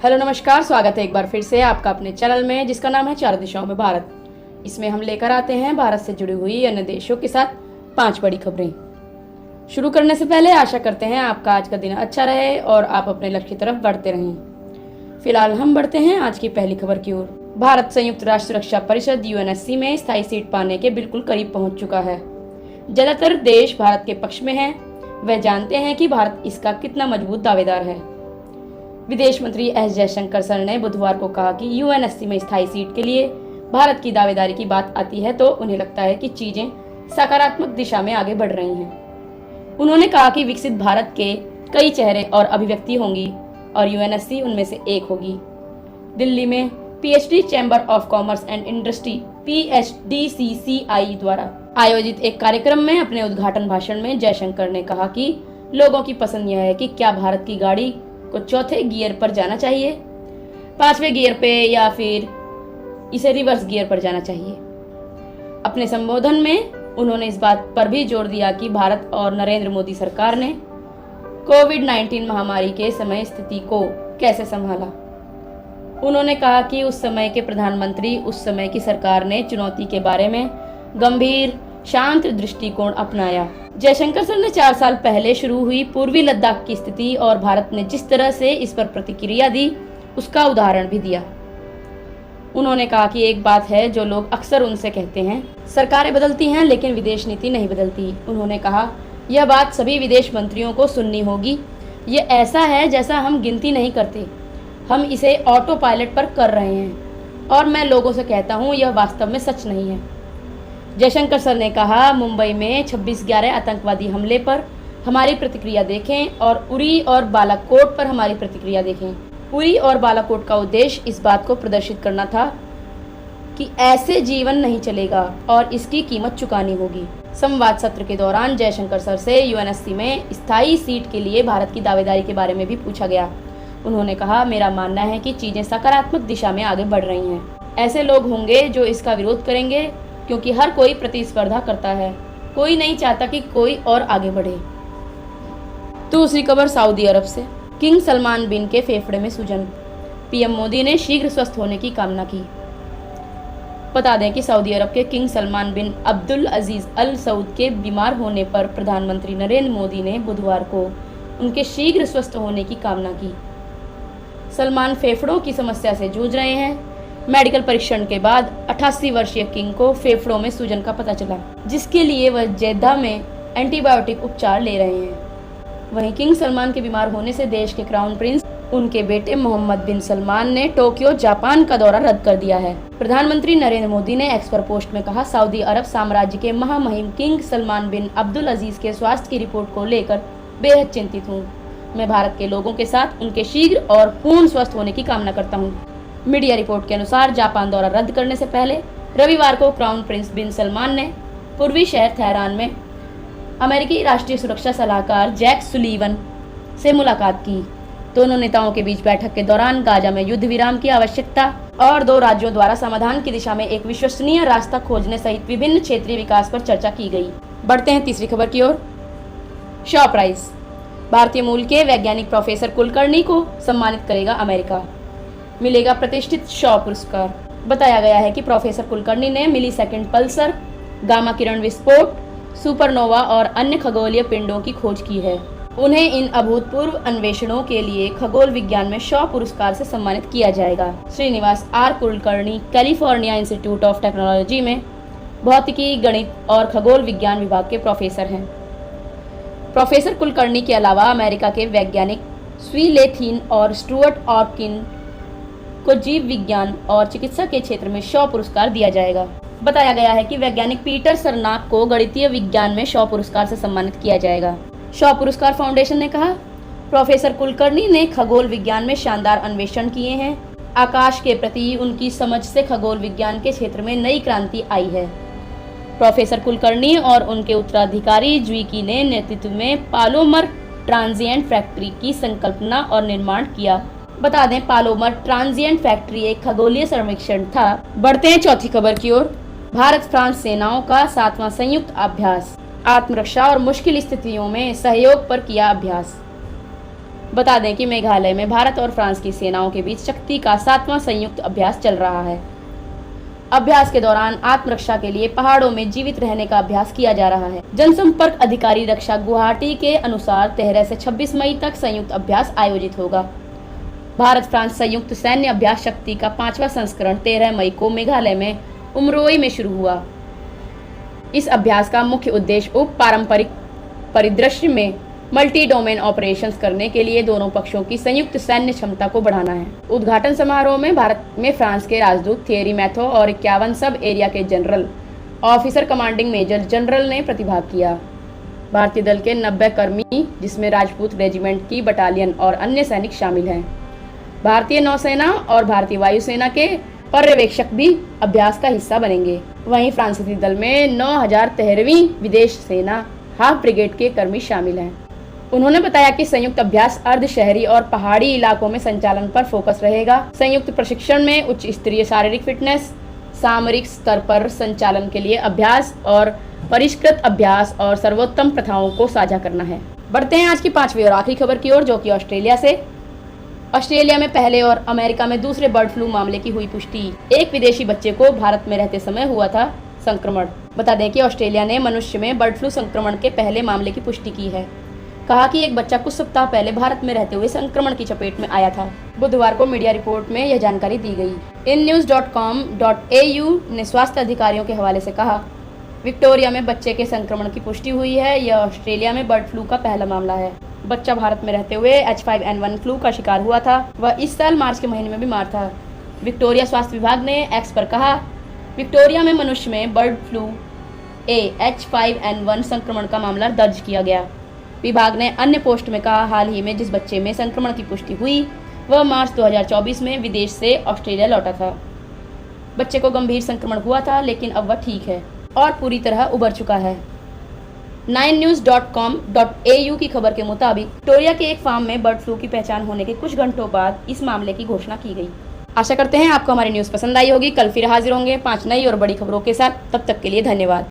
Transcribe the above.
Hello नमस्कार, स्वागत है एक बार फिर से आपका अपने चैनल में जिसका नाम है चार दिशाओं में भारत। इसमें हम लेकर आते हैं भारत से जुड़ी हुई अन्य देशों के साथ 5 बड़ी खबरें। शुरू करने से पहले आशा करते हैं आपका आज का दिन अच्छा रहे और आप अपने लक्ष्य की तरफ बढ़ते रहें। फिलहाल हम बढ़ते हैं आज की पहली खबर की ओर। भारत संयुक्त राष्ट्र सुरक्षा परिषद यूएनएससी में स्थायी सीट पाने के बिल्कुल करीब पहुंच चुका है। ज्यादातर देश भारत के पक्ष में हैं। वह जानते हैं कि भारत इसका कितना मजबूत दावेदार है। विदेश मंत्री एस जयशंकर सर ने बुधवार को कहा कि यूएनएससी में स्थायी सीट के लिए भारत की दावेदारी की बात आती है तो उन्हें लगता है कि चीजें सकारात्मक दिशा में आगे बढ़ रही हैं। उन्होंने कहा कि विकसित भारत के कई चेहरे और अभिव्यक्ति होंगी और यूएनएससी उनमें से एक होगी। दिल्ली में PhD chamber of commerce and industry PHDCCI द्वारा आयोजित एक कार्यक्रम में अपने उद्घाटन भाषण में जयशंकर ने कहा कि लोगों की पसंद यह है कि क्या भारत की गाड़ी को चौथे गियर पर जाना चाहिए, 5वें गियर पे या फिर इसे रिवर्स गियर पर जाना चाहिए। अपने संबोधन में उन्होंने इस बात पर भी जोर दिया कि भारत और नरेंद्र मोदी सरकार ने कोविड-19 महामारी के समय स्थिति को कैसे संभाला। उन्होंने कहा कि उस समय के प्रधानमंत्री, उस समय की सरकार ने चुनौती के बारे में गंभीर शांत दृष्टिकोण अपनाया। जयशंकर सर ने 4 साल पहले शुरू हुई पूर्वी लद्दाख की स्थिति और भारत ने जिस तरह से इस पर प्रतिक्रिया दी उसका उदाहरण भी दिया। उन्होंने कहा कि एक बात है जो लोग अक्सर उनसे कहते हैं, सरकारें बदलती हैं लेकिन विदेश नीति नहीं बदलती। उन्होंने कहा यह बात सभी विदेश मंत्रियों को सुननी होगी। ये ऐसा है जैसा हम गिनती नहीं करते, हम इसे ऑटो पायलट पर कर रहे हैं और मैं लोगों से कहता हूँ यह वास्तव में सच नहीं है। जयशंकर सर ने कहा मुंबई में 26/11 आतंकवादी हमले पर हमारी प्रतिक्रिया देखें और उरी और बालाकोट पर हमारी प्रतिक्रिया देखें। उरी और बालाकोट का उद्देश्य इस बात को प्रदर्शित करना था कि ऐसे जीवन नहीं चलेगा और इसकी कीमत चुकानी होगी। संवाद सत्र के दौरान जयशंकर सर से यूएनएससी में स्थायी सीट के लिए भारत की दावेदारी के बारे में भी पूछा गया। उन्होंने कहा मेरा मानना है कि चीजें सकारात्मक दिशा में आगे बढ़ रही हैं। ऐसे लोग होंगे जो इसका विरोध करेंगे क्योंकि हर कोई प्रतिस्पर्धा करता है, कोई नहीं चाहता कि कोई और आगे बढ़े। दूसरी खबर सऊदी अरब से। किंग सलमान बिन के फेफड़े में सूजन, पीएम मोदी ने शीघ्र स्वस्थ होने की कामना की। बता दें कि सऊदी अरब के किंग सलमान बिन अब्दुल अजीज अल सऊद के बीमार होने पर प्रधानमंत्री नरेंद्र मोदी ने बुधवार को उनके शीघ्र स्वस्थ होने की कामना की। सलमान फेफड़ों की समस्या से जूझ रहे हैं। मेडिकल परीक्षण के बाद 88 वर्षीय किंग को फेफड़ों में सूजन का पता चला, जिसके लिए वह जेद्दा में एंटीबायोटिक उपचार ले रहे हैं। वहीं किंग सलमान के बीमार होने से देश के क्राउन प्रिंस उनके बेटे मोहम्मद बिन सलमान ने टोक्यो जापान का दौरा रद्द कर दिया है। प्रधानमंत्री नरेंद्र मोदी ने एक्स पर पोस्ट में कहा सऊदी अरब साम्राज्य के महामहिम किंग सलमान बिन अब्दुल अजीज के स्वास्थ्य की रिपोर्ट को लेकर बेहद चिंतित हूँ। मैं भारत के लोगों के साथ उनके शीघ्र और पूर्ण स्वस्थ होने की कामना करता हूँ। मीडिया रिपोर्ट के अनुसार जापान दौरा रद्द करने से पहले रविवार को क्राउन प्रिंस बिन सलमान ने पूर्वी शहर तेहरान में अमेरिकी राष्ट्रीय सुरक्षा सलाहकार जैक सुलीवन से मुलाकात की। दोनों नेताओं के बीच बैठक के दौरान गाजा में युद्ध विराम की आवश्यकता और 2 राज्यों द्वारा समाधान की दिशा में एक विश्वसनीय रास्ता खोजने सहित विभिन्न क्षेत्रीय विकास पर चर्चा की गई। बढ़ते हैं तीसरी खबर की ओर। शॉ प्राइज, भारतीय मूल के वैज्ञानिक प्रोफेसर कुलकर्णी को सम्मानित करेगा अमेरिका, मिलेगा प्रतिष्ठित शॉ पुरस्कार। बताया गया है कि प्रोफेसर कुलकर्णी ने मिलीसेकंड पल्सर, गामा किरण विस्फोट, सुपरनोवा और अन्य खगोलीय पिंडों की खोज की है। उन्हें इन अभूतपूर्व अन्वेषणों के लिए खगोल विज्ञान में शॉ पुरस्कार से सम्मानित किया जाएगा। Srinivas R Kulkarni California Institute of Technology में भौतिकी, गणित और खगोल विज्ञान विभाग के प्रोफेसर हैं। प्रोफेसर कुलकर्णी के अलावा अमेरिका के वैज्ञानिक स्वीलेथिन और स्टुअर्ट ऑर्किन को जीव विज्ञान और चिकित्सा के क्षेत्र में शॉ पुरस्कार दिया जाएगा। बताया गया है कि वैज्ञानिक पीटर सरनाक को गणितीय विज्ञान में शॉ पुरस्कार से सम्मानित किया जाएगा। शॉ पुरस्कार फाउंडेशन ने कहा प्रोफेसर कुलकर्णी ने खगोल विज्ञान में शानदार अन्वेषण किए हैं। आकाश के प्रति उनकी समझ से खगोल विज्ञान के क्षेत्र में नई क्रांति आई है। प्रोफेसर कुलकर्णी और उनके उत्तराधिकारी ज्विकी ने नेतृत्व में पालोमर ट्रांजिएंट फैक्ट्री की संकल्पना और निर्माण किया। बता दें पालोमर ट्रांजिएंट फैक्ट्री एक खगोलीय सर्वेक्षण था। बढ़ते हैं चौथी खबर की ओर। भारत फ्रांस सेनाओं का 7वां संयुक्त अभ्यास, आत्मरक्षा और मुश्किल स्थितियों में सहयोग पर किया अभ्यास। बता दें कि मेघालय में भारत और फ्रांस की सेनाओं के बीच शक्ति का 7वां संयुक्त अभ्यास चल रहा है। अभ्यास के दौरान आत्मरक्षा के लिए पहाड़ों में जीवित रहने का अभ्यास किया जा रहा है। जनसंपर्क अधिकारी रक्षा गुवाहाटी के अनुसार 13 से 26 मई तक संयुक्त अभ्यास आयोजित होगा। भारत फ्रांस संयुक्त सैन्य अभ्यास शक्ति का 5वां संस्करण 13 मई को मेघालय में उमरोई में शुरू हुआ। इस अभ्यास का मुख्य उद्देश्य उप पारंपरिक परिदृश्य में मल्टी डोमेन ऑपरेशंस करने के लिए दोनों पक्षों की संयुक्त सैन्य क्षमता को बढ़ाना है। उद्घाटन समारोह में भारत में फ्रांस के राजदूत थियरी मैथो और 51 सब एरिया के general officer commanding major general ने प्रतिभाग किया। भारतीय दल के 90 कर्मी, जिसमें राजपूत रेजिमेंट की बटालियन और अन्य सैनिक शामिल हैं। भारतीय नौसेना और भारतीय वायुसेना के पर्यवेक्षक भी अभ्यास का हिस्सा बनेंगे। वहीं फ्रांसीसी दल में 9013वीं विदेश सेना हाफ ब्रिगेड के कर्मी शामिल हैं। उन्होंने बताया कि संयुक्त अभ्यास अर्ध शहरी और पहाड़ी इलाकों में संचालन पर फोकस रहेगा। संयुक्त प्रशिक्षण में उच्च स्तरीय शारीरिक फिटनेस, सामरिक स्तर पर संचालन के लिए अभ्यास और परिष्कृत अभ्यास और सर्वोत्तम प्रथाओं को साझा करना है। बढ़ते हैं आज की 5वीं और आखिरी खबर की ओर, जो कि ऑस्ट्रेलिया से। ऑस्ट्रेलिया में पहले और अमेरिका में दूसरे बर्ड फ्लू मामले की हुई पुष्टि। एक विदेशी बच्चे को भारत में रहते समय हुआ था संक्रमण। बता दें कि ऑस्ट्रेलिया ने मनुष्य में बर्ड फ्लू संक्रमण के पहले मामले की पुष्टि की है। कहा कि एक बच्चा कुछ सप्ताह पहले भारत में रहते हुए संक्रमण की चपेट में आया था। बुधवार को मीडिया रिपोर्ट में यह जानकारी दी गई। innews.com.au ने स्वास्थ्य अधिकारियों के हवाले से कहा, विक्टोरिया में बच्चे के संक्रमण की पुष्टि हुई है। यह ऑस्ट्रेलिया में बर्ड फ्लू का पहला मामला है। बच्चा भारत में रहते हुए H5N1 फ्लू का शिकार हुआ था। वह इस साल मार्च के महीने में बीमार था। विक्टोरिया स्वास्थ्य विभाग ने एक्स पर कहा, विक्टोरिया में मनुष्य में बर्ड फ्लू H5N1 संक्रमण का मामला दर्ज किया गया। विभाग ने अन्य पोस्ट में कहा, हाल ही में जिस बच्चे में संक्रमण की पुष्टि हुई वह मार्च 2024 में विदेश से ऑस्ट्रेलिया लौटा था। बच्चे को गंभीर संक्रमण हुआ था, लेकिन अब वह ठीक है और पूरी तरह उबर चुका है। 9news.com.au की खबर के मुताबिक विक्टोरिया के एक फार्म में बर्ड फ्लू की पहचान होने के कुछ घंटों बाद इस मामले की घोषणा की गई। आशा करते हैं आपको हमारी न्यूज़ पसंद आई होगी। कल फिर हाजिर होंगे 5 नई और बड़ी खबरों के साथ। तब तक के लिए धन्यवाद।